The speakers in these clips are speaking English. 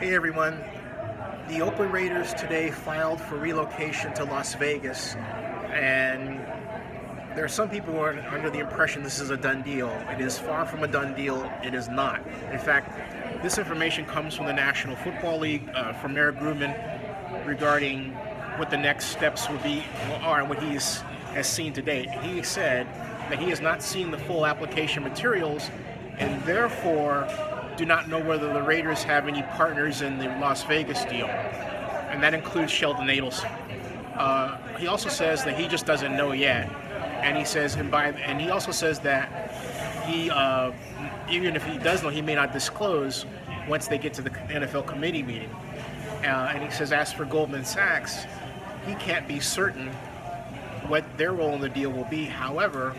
Hey everyone, the Oakland Raiders today filed for relocation to Las Vegas, and there are some people who are under the impression this is a done deal. It is far from a done deal. It is not. In fact, this information comes from the National Football League, from Eric Grubman, regarding what the next steps will be are and what he has seen to date. He said that he has not seen the full application materials and therefore do not know whether the Raiders have any partners in the Las Vegas deal, and that includes Sheldon Adelson. He also says that he just doesn't know yet, and he says, and he also says that he, even if he does know, he may not disclose once they get to the NFL committee meeting. And he says, as for Goldman Sachs, he can't be certain what their role in the deal will be. However,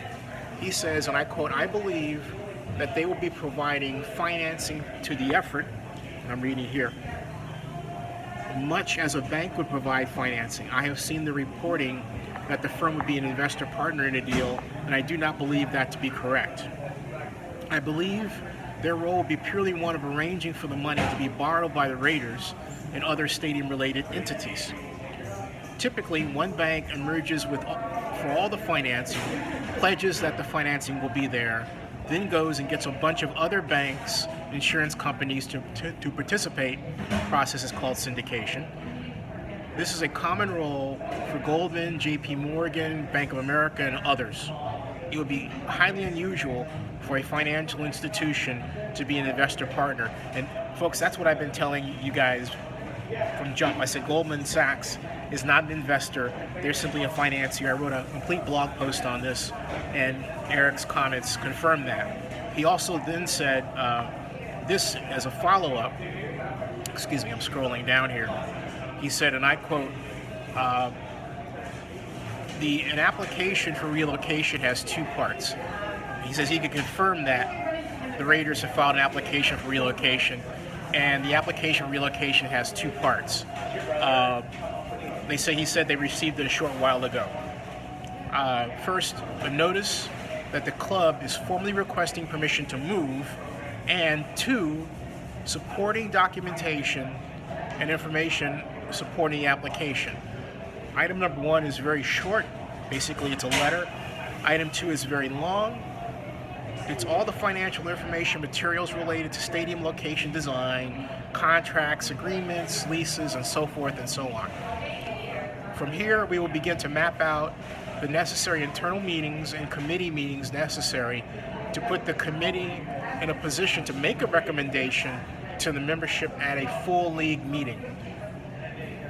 he says, and I quote, "I believe that they will be providing financing to the effort," and I'm reading here, "much as a bank would provide financing. I have seen the reporting that the firm would be an investor partner in a deal, and I do not believe that to be correct. I believe their role will be purely one of arranging for the money to be borrowed by the Raiders and other stadium-related entities. Typically, one bank emerges for all the financing, pledges that the financing will be there, then goes and gets a bunch of other banks, insurance companies to participate. The process is called syndication. This is a common role for Goldman, JP Morgan, Bank of America, and others. It would be highly unusual for a financial institution to be an investor partner." And folks, that's what I've been telling you guys from jump. I said Goldman Sachs is not an investor. They're simply a financier. I wrote a complete blog post on this, and Eric's comments confirm that. He also then said this as a follow-up. Excuse me, I'm scrolling down here. He said, and I quote, an application for relocation has two parts. He says he could confirm that the Raiders have filed an application for relocation, and the application for relocation has two parts. He said they received it a short while ago. First, a notice that the club is formally requesting permission to move, and two, supporting documentation and information supporting the application. Item number one is very short. Basically, it's a letter. Item two is very long. It's all the financial information materials related to stadium location design, contracts, agreements, leases, and so forth and so on. From here, we will begin to map out the necessary internal meetings and committee meetings necessary to put the committee in a position to make a recommendation to the membership at a full league meeting.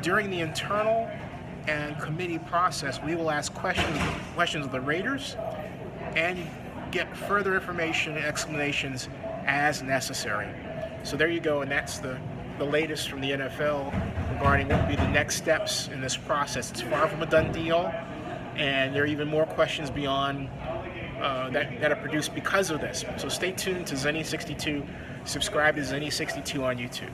During the internal and committee process, we will ask questions of the Raiders and get further information and explanations as necessary. So there you go, and that's the latest from the NFL regarding what will be the next steps in this process. It's far from a done deal, and there are even more questions beyond that are produced because of this. So stay tuned to Zenny62. Subscribe to Zenny62 on YouTube.